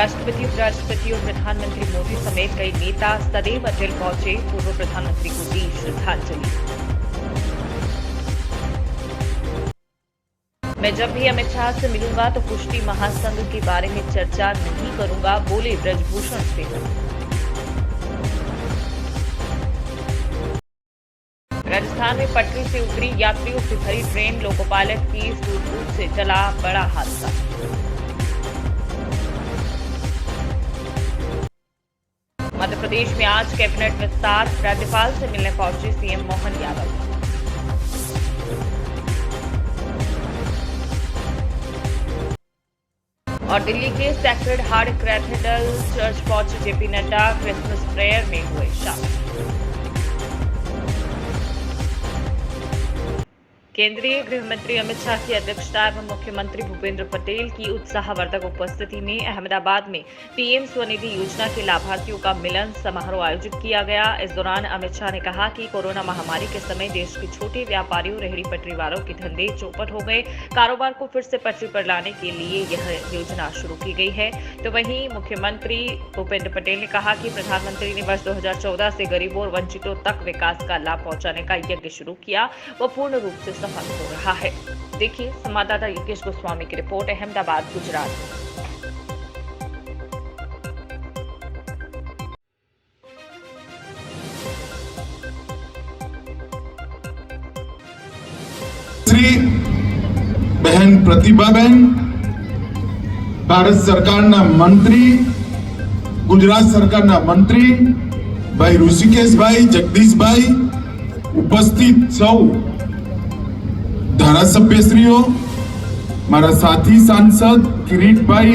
राष्ट्रपति, उपराष्ट्रपति और प्रधानमंत्री मोदी समेत कई नेता सदैव अटल पहुंचे, पूर्व प्रधानमंत्री को दी श्रद्धांजलि। मैं जब भी अमित शाह से मिलूंगा तो कुश्ती महासंघ के बारे में चर्चा नहीं करूंगा, बोले ब्रजभूषण सिंह। राजस्थान में पटरी से उतरी यात्रियों से भरी ट्रेन, लोको पायलट की सूझबूझ से चला बड़ा हादसा। मध्य प्रदेश में आज कैबिनेट विस्तार, राज्यपाल से मिलने पहुंचे सीएम मोहन यादव। और दिल्ली के सैक्रेड हार्ट कैथेड्रल चर्च पहुंचे जेपी नड्डा, क्रिसमस प्रेयर में हुए शामिल। केंद्रीय गृह मंत्री अमित शाह की अध्यक्षता एवं मुख्यमंत्री भूपेंद्र पटेल की उत्साहवर्धक उपस्थिति में अहमदाबाद में पीएम स्वनिधि योजना के लाभार्थियों का मिलन समारोह आयोजित किया गया। इस दौरान अमित शाह ने कहा कि कोरोना महामारी के समय देश के छोटे व्यापारियों, रेहड़ी पटरी वालों के धंधे चौपट हो गए, कारोबार को फिर से पटरी पर लाने के लिए यह योजना शुरू की गई है। तो वहीं मुख्यमंत्री भूपेंद्र पटेल ने कहा कि प्रधानमंत्री ने वर्ष 2014 से गरीबों और वंचितों तक विकास का लाभ पहुंचाने का यज्ञ शुरू किया, वह पूर्ण रूप से सफल हो रहा है। देखिए संवाददाता योगेश गोस्वामी की रिपोर्ट, अहमदाबाद, गुजरात। श्री बहन प्रतिभाबेन, भारत सरकारना मंत्री, गुजरात सरकारना मंत्री भाई ऋषिकेशभाई, जगदीशभाई, उपस्थित सौ धारासभ्यश्रीओ, मारा साथी सांसद किरीटभाई।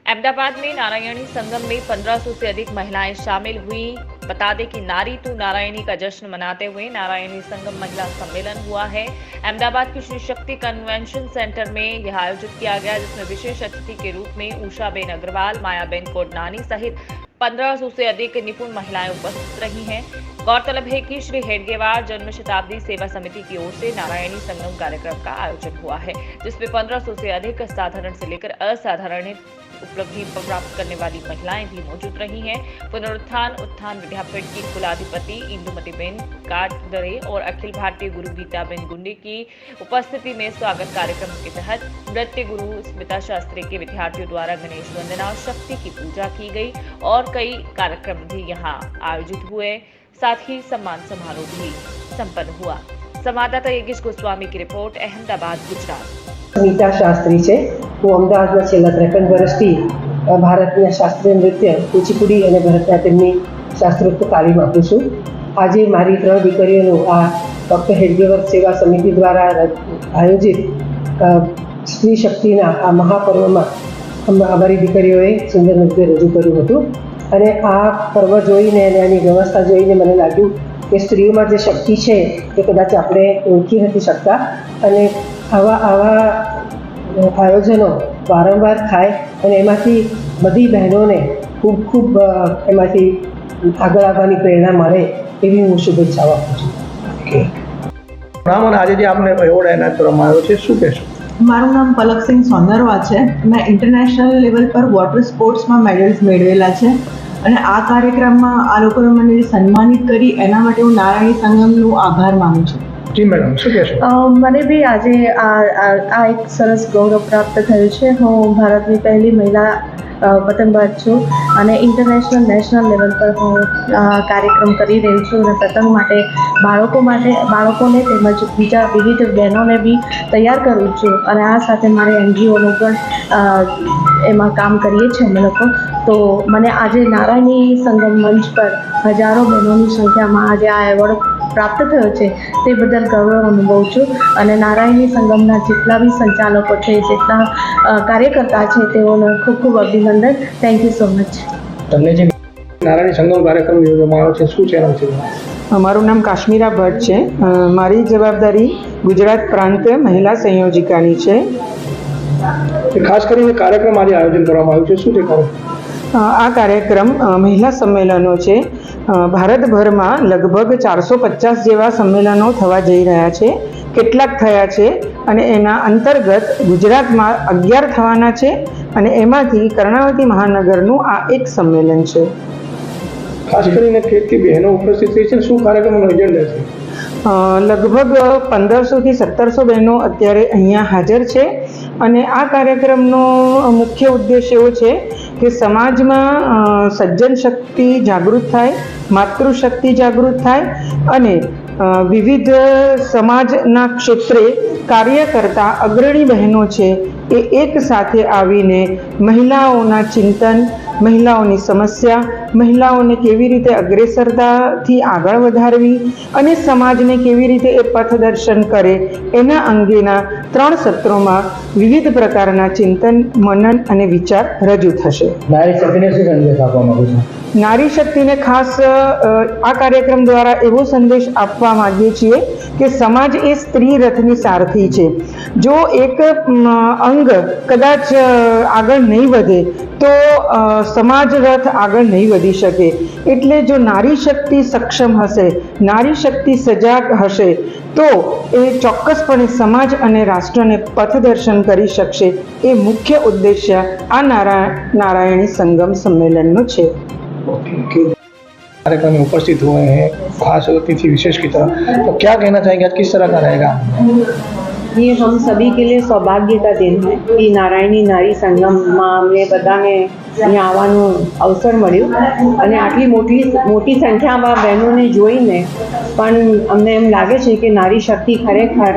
अहमदाबाद में नारायणी संगम में 1500 से अधिक महिलाएं शामिल हुई। बता दें कि नारी तू नारायणी का जश्न मनाते हुए नारायणी संगम महिला सम्मेलन हुआ है। अहमदाबाद के श्री शक्ति कन्वेंशन सेंटर में यह आयोजित किया गया, जिसमें विशेष अतिथि के रूप में उषाबेन अग्रवाल, मायाबेन कोडनानी सहित 1500 से अधिक निपुण महिलाएं उपस्थित रही हैं। गौरतलब है कि श्री हेडगेवार जन्म शताब्दी सेवा समिति की ओर से नारायणी संगम कार्यक्रम का आयोजन हुआ है, जिसमें 1500 से अधिक साधारण से लेकर असाधारण उपलब्धि प्राप्त करने वाली महिलाएं भी मौजूद रही हैं। पुनरुत्थान उत्थान विद्यापीठ की कुलाधिपति इंदुमतीबेन काटदरे और अखिल भारतीय गुरु गीताबेन गुंडे की उपस्थिति में स्वागत कार्यक्रम के तहत नृत्य गुरु स्मिता शास्त्री के विद्यार्थियों द्वारा गणेश वंदना और शक्ति की पूजा की गई और कई कार्यक्रम भी यहाँ आयोजित हुए। साथ ही सम्मान समारोह भी संपन्न हुआ। संवाददाता योगेश गोस्वामी की रिपोर्ट, अहमदाबाद, गुजरात। स्मिता शास्त्री છે। હું અમદાવાદમાં છેલ્લા 53 વર્ષથી ભારતના શાસ્ત્રીય નૃત્ય, કુચીપુડી અને ભરતનાટ્યમની શાસ્ત્રોક્ત તાલીમ આપું છું। આજે મારી 3 દીકરીઓનું આ ડૉક્ટર હેડગેવર સેવા સમિતિ દ્વારા આયોજિત સ્ત્રી શક્તિના આ મહાપર્વમાં અમારી દીકરીઓએ સુંદર નૃત્ય રજૂ કર્યું હતું અને આ પર્વ જોઈને અને આની વ્યવસ્થા જોઈને મને લાગ્યું કે સ્ત્રીઓમાં જે શક્તિ છે એ કદાચ આપણે ઓળખી નથી શકતા અને આવા આયોજનો વારંવાર થાય અને એમાંથી બધી બહેનોને ખૂબ ખૂબ એમાંથી આગળ આવવાની પ્રેરણા મળે એવી હું શુભેચ્છાઓ આપું છું। રામન, આજે જે આપને એવોર્ડ એનાયત કરવામાં આવ્યો છે, શું કહેશો? મારું નામ પલકસિંહ સોનરવા છે। મેં ઇન્ટરનેશનલ લેવલ પર વોટર સ્પોર્ટ્સમાં મેડલ્સ મેળવેલા છે અને આ કાર્યક્રમમાં આ લોકોએ મને સન્માનિત કરી એના માટે હું નારાયણી સંગમનું આભાર માનું છું। જી મેડમ, શું કહેશો? મને બી આજે આ એક સરસ ગૌરવ પ્રાપ્ત થયું છે। હું ભારતની પહેલી મહિલા પતંગબાજ છું અને ઇન્ટરનેશનલ નેશનલ લેવલ પર હું કાર્યક્રમ કરી રહી છું અને પતંગ માટે બાળકોને તેમજ બીજા વિવિધ બહેનોને બી તૈયાર કરું છું અને આ સાથે મારે એનજીઓનું પણ એમાં કામ કરીએ છીએ અમે લોકો। તો મને આજે નારાયણી સંગમ મંચ પર હજારો બહેનોની સંખ્યામાં આજે આ એવોર્ડ પ્રાપ્ત થયો છે તે બદલ ગૌરવ અનુભવું છું અને નારાયણી સંગમના જેટલા બી સંચાલકો છે, જેટલા કાર્યકર્તા છે તેઓને ખૂબ ખૂબ અભિનંદન। Thank you so much. તમને જે નારાયણી સંગમ કાર્યક્રમ યોજવામાં આવ્યો છે, શું ચેનલ છે? મારું નામ કાશ્મીરા ભટ્ટ છે। મારી જવાબદારી ગુજરાત પ્રાંત મહિલા સંયોજિકાની છે। ખાસ કરીને કાર્યક્રમ આજે આયોજન કરવામાં આવ્યું છે, શું છે ખરું? આ કાર્યક્રમ મહિલા સંમેલનો છે। ભારતભરમાં લગભગ 450 જેવા સંમેલનો થવા જઈ રહ્યા છે। કેટલાક થયા છે અને એના અંતર્ગત ગુજરાતમાં 11 થવાના છે અને એમાંથી કર્ણાવતી મહાનગરનું આ એક સંમેલન છે. ખાસ કરીને કેટલી બહેનો ઉપસ્થિત રહી છે, શું કાર્યક્રમનો એજન્ડા છે? લગભગ 1500થી 1700 બહેનો અત્યારે અહીંયા હાજર છે અને આ કાર્યક્રમનો મુખ્ય ઉદ્દેશ એવો છે કે સમાજમાં સજ્જન શક્તિ જાગૃત થાય, માતૃશક્તિ જાગૃત થાય અને વિવિધ સમાજના ક્ષેત્રે કાર્ય કરતા અગ્રણી બહેનો છે એ એક સાથે આવીને મહિલાઓના ચિંતન, મહિલાઓની સમસ્યા, મહિલાઓને કેવી રીતે અગ્રેસરતાથી આગળ વધારવી અને સમાજને કેવી રીતે એ પથદર્શન કરે એના અંગેના 3 સત્રોમાં વિવિધ પ્રકારના ચિંતન, મનન અને વિચાર રજૂ થશે. નારી શક્તિને શું સંદેશ આપવા માંગુ છું? નારી શક્તિને ખાસ આ કાર્યક્રમ દ્વારા એવો સંદેશ આપવા માંગીએ છીએ કે સમાજ એ સ્ત્રી રથની સારથી છે. જો એક અંગ કદાચ આગળ નહીં વધે તો સમાજ રથ આગળ નહીં વધી શકે. એટલે જો નારી શક્તિ સક્ષમ હશે, નારી શક્તિ સજાગ હશે તો એ ચોક્કસપણે સમાજ અને રાષ્ટ્રને પથદર્શન કરી શકશે. એ મુખ્ય ઉદ્દેશ્ય આ नारायणी संगम सम्मेलन में है. कार्यक्रम में उपस्थित हुए हैं खास अतिथि विशेष की तरह, तो क्या कहना चाहेंगे, आज किस तरह का रहेगा? ये हम सभी के लिए सौभाग्य का दिन है कि नारायणी नारी संगमમાં અમને બધાને અહીંયા આવવાનો અવસર મળ્યો અને આટલી મોટી સંખ્યામાં બહેનોને જોઈને પણ અમને એમ લાગે છે કે નારી શક્તિ ખરેખર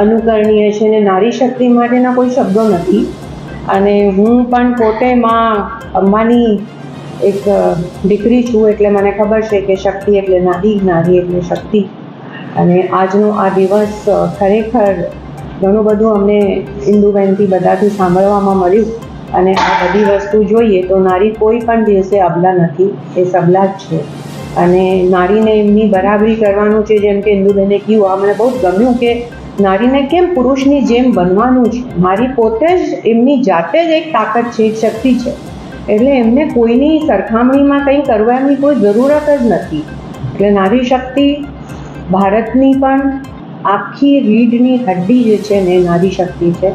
અનુકરણીય છે અને નારી શક્તિ માટેના કોઈ શબ્દો નથી. અને હું પણ પોતે માં અંબાની એક દીકરી છું એટલે મને ખબર છે કે શક્તિ એટલે નારી, નારી એટલે શક્તિ. અને આજનો આ દિવસ ખરેખર ઘણું બધું અમને ઇન્દુબેનથી બધાથી સાંભળવામાં મળ્યું અને આ બધી વસ્તુ જોઈએ તો નારી કોઈ પણ દિવસે અબલા નથી, એ સબલા જ છે. અને નારીને એમની બરાબરી કરવાનું છે. જેમ કે ઇન્દુબેને કહ્યું, આ મને બહુ ગમ્યું કે નારીને કેમ પુરુષની જેમ બનવાનું છે. નારી પોતે જ એમની જાતે જ એક તાકાત છે, એક શક્તિ છે. એટલે એમને કોઈની સરખામણીમાં કંઈ કરવાની કોઈ જરૂરત જ નથી. એટલે નારી શક્તિ ભારતની પણ આખી રીઢની હડ્ડી જે છે ને નારી શક્તિ છે.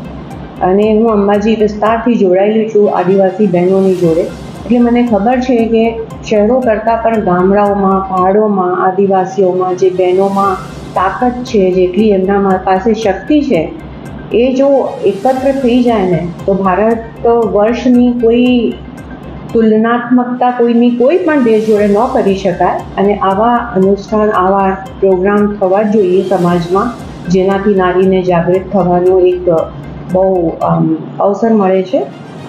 અને હું અંબાજી વિસ્તારથી જોડાયેલી છું આદિવાસી બહેનોની જોડે. એટલે મને ખબર છે કે શહેરો કરતાં પણ ગામડાઓમાં, પહાડોમાં, આદિવાસીઓમાં જે બહેનોમાં તાકાત છે, જેટલી એમના પાસે શક્તિ છે, એ જો એકત્ર થઈ જાય ને તો ભારત વર્ષની કોઈ તુલનાત્મકતા કોઈ પણ દેશ જોડે ન કરી શકાય. અને આવા અનુષ્ઠાન, આવા પ્રોગ્રામ થવા જ જોઈએ સમાજમાં, જેનાથી નારીને જાગૃત થવાનો એક બહુ અવસર મળે છે.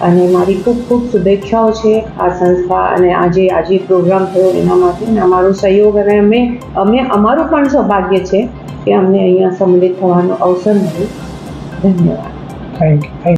અને મારી ખૂબ ખૂબ શુભેચ્છાઓ છે આ સંસ્થા અને આજે પ્રોગ્રામ થયો એના માટે અમારો સહયોગ. અને અમારું પણ સૌભાગ્ય છે કે અમને અહીંયા સંમિલિત થવાનો અવસર મળ્યો. ધન્યવાદ. Thank you.